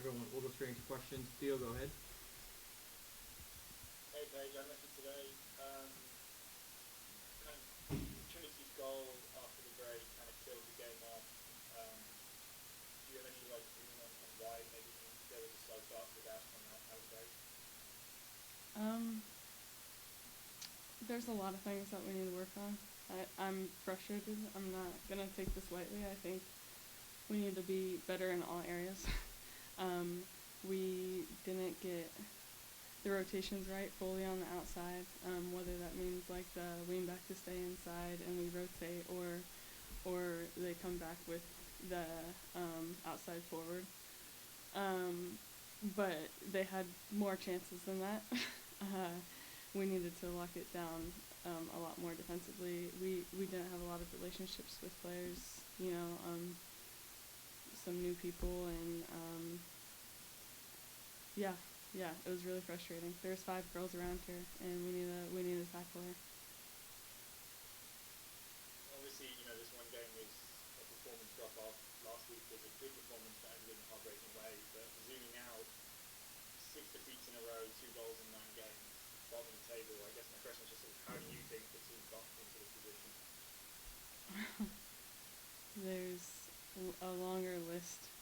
everyone, we'll go straight into questions. Theo, go ahead. Hey Paige, I met you today. Kind of Trinity's goal after the break kind of killed the game off. Do you have any opinion on why maybe there was a slow start to the gas coming out of the break? Um, there's a lot of things that we need to work on. I'm frustrated. I'm not gonna take this lightly. I think we need to be better in all areas. We didn't get the rotations right fully on the outside. Whether that means like the lean back to stay inside and we rotate, or they come back with the outside forward. But they had more chances than that. We needed to lock it down a lot more defensively. We didn't have a lot of relationships with players, some new people, and yeah, it was really frustrating. There's 5 girls around here, and we need to tackle her. Obviously, this one game was a performance drop off. Last week was a good performance that ended in a heartbreaking way. But zooming out, 6 defeats in a row, 2 goals in 9 games, bottom of the table. I guess my question is just sort of how do you think the team got into this position? There's a longer list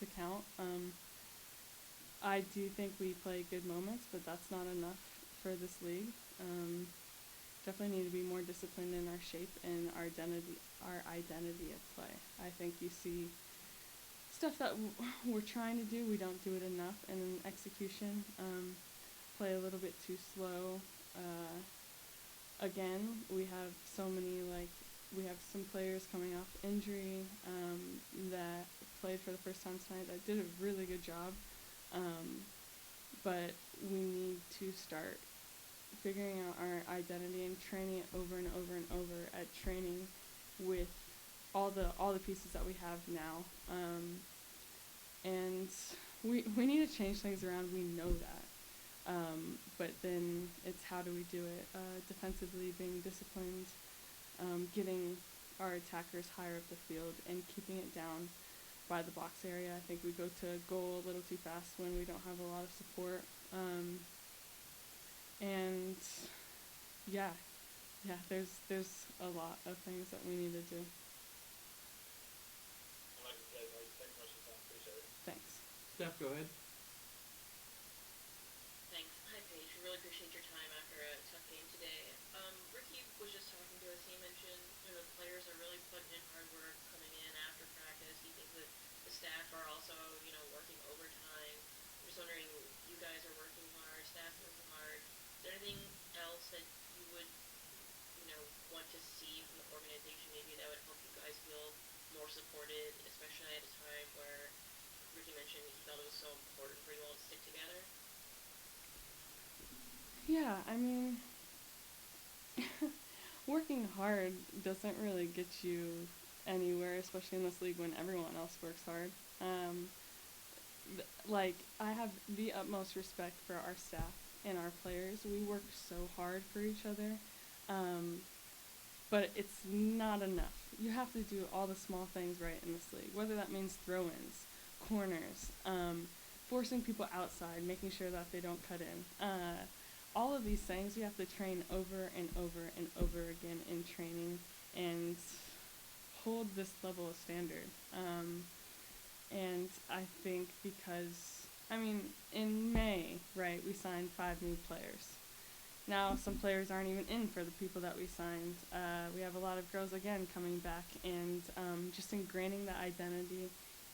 to count. I do think we play good moments, but that's not enough for this league. Definitely need to be more disciplined in our shape and our identity of play. I think you see stuff that we're trying to do, we don't do it enough, and then execution, play a little bit too slow. Again, we have we have some players coming off injury that played for the first time tonight that did a really good job. But we need to start figuring out our identity and training it over and over and over at training with all the pieces that we have now. And we need to change things around. We know that. But then it's how do we do it? Defensively, being disciplined, getting our attackers higher up the field, and keeping it down by the box area. I think we go to goal a little too fast when we don't have a lot of support. And yeah, there's a lot of things that we need to do. I like the play, Paige. Thanks so much for your time. Appreciate it. Thanks. Steph, go ahead. Thanks. Hi, Paige. We really appreciate your time after a tough game today. Ricky was just talking to us. He mentioned, the players are really putting in hard work coming in after practice. He thinks that the staff are also, working overtime. I'm just wondering, you guys are working hard, staff's working hard. Is there anything else that you would, want to see from the organization maybe that would help you guys feel more supported, especially at a time where Ricky mentioned he felt it was so important for you all to stick together? Yeah, I mean, working hard doesn't really get you anywhere, especially in this league when everyone else works hard. I have the utmost respect for our staff and our players. We work so hard for each other, but it's not enough. You have to do all the small things right in this league, whether that means throw-ins, corners, forcing people outside, making sure that they don't cut in. All of these things you have to train over and over and over again in training and hold this level of standard. And I think because, in May, right, we signed 5 new players. Now some players aren't even in for the people that we signed. We have a lot of girls again coming back, and just ingraining the identity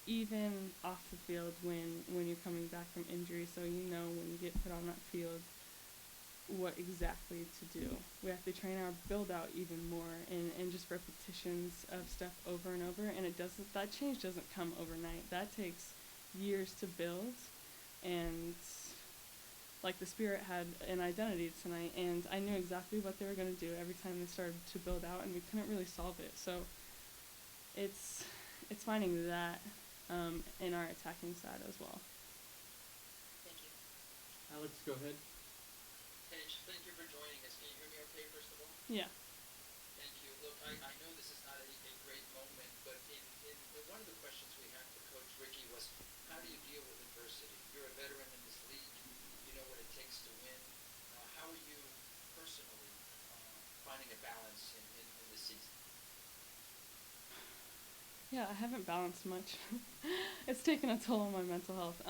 even off the field when you're coming back from injury, so when you get put on that field what exactly to do. We have to train our build out even more, and just repetitions of stuff over and over, and that change doesn't come overnight. That takes years to build, and like the Spirit had an identity tonight, and I knew exactly what they were going to do every time they started to build out, and we couldn't really solve it. So it's finding that in our attacking side as well. Thank you. Alex, go ahead. Paige, thank you for joining us. Can you hear me okay, first of all? Yeah. Thank you. Look, I know this is not a great moment, but in one of the questions we had for Coach Ricky was, how do you deal with adversity? how are you personally finding a balance in this season? Yeah, I haven't balanced much. It's taken a toll on my mental health.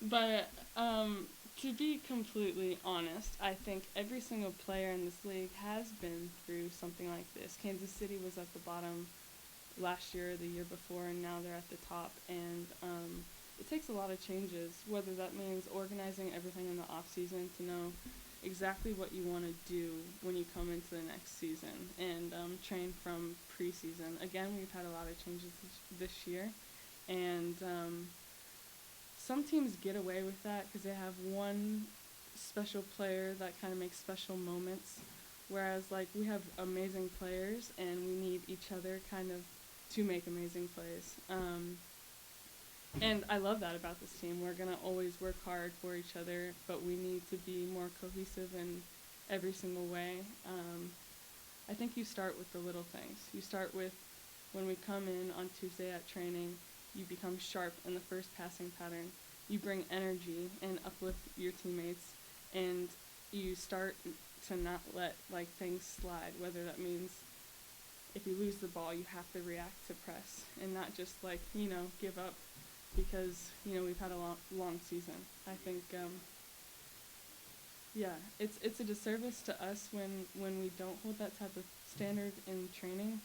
But to be completely honest, I think every single player in this league has been through something like this. Kansas City was at the bottom last year, or the year before, and now they're at the top. And it takes a lot of changes, whether that means organizing everything in the off season to know exactly what you want to do when you come into the next season, and train from preseason. Again, we've had a lot of changes this year, and some teams get away with that because they have one special player that kind of makes special moments, whereas like we have amazing players and we need each other kind of to make amazing plays. And I love that about this team. We're going to always work hard for each other, but we need to be more cohesive in every single way. I think you start with the little things. You start with when we come in on Tuesday at training, you become sharp in the first passing pattern. You bring energy and uplift your teammates, and you start to not let like things slide, whether that means if you lose the ball, you have to react to press and not just like, give up because, we've had a long season. I think, yeah, it's a disservice to us when we don't hold that type of standard in training,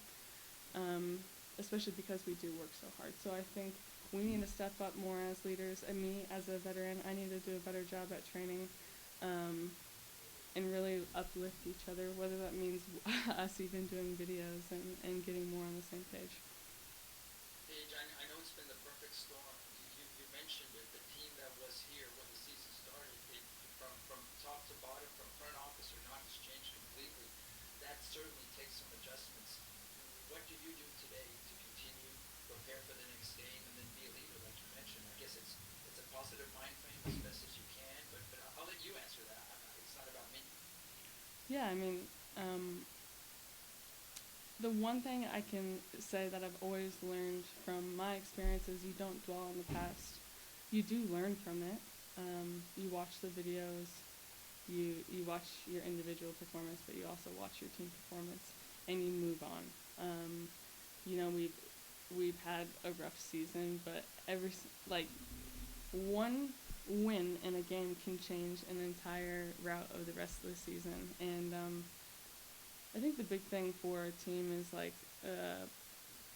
especially because we do work so hard. So I think we need to step up more as leaders, and me as a veteran, I need to do a better job at training, and really uplift each other, whether that means us even doing videos and getting more on the same page. Paige, I know it's been the perfect storm. You mentioned it, the team that was here when the season started, from top to bottom, from front office or not, has changed completely. That certainly takes some adjustments. What do you do today to continue, prepare for the next game, and then be a leader, like you mentioned? I guess it's a positive mind frame as best as you can, but I'll let you answer that. It's not about me. Yeah, I mean, the one thing I can say that I've always learned from my experience is you don't dwell on the past. You do learn from it. You watch the videos, you watch your individual performance, but you also watch your team performance, and you move on. We've had a rough season, but one win in a game can change an entire route of the rest of the season. And I think the big thing for a team is like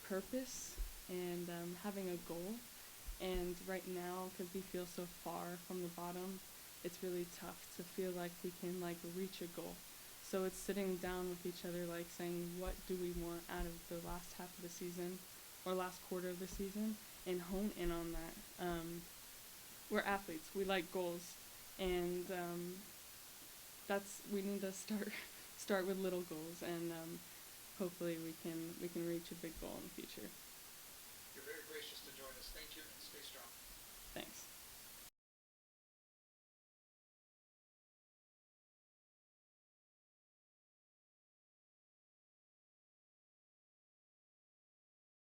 purpose and having a goal. And right now, because we feel so far from the bottom, it's really tough to feel like we can like reach a goal. So it's sitting down with each other, like saying, what do we want out of the last half of the season or last quarter of the season, and hone in on that. We're athletes. We like goals, and we need to start with little goals, and hopefully we can reach a big goal in the future. You're very gracious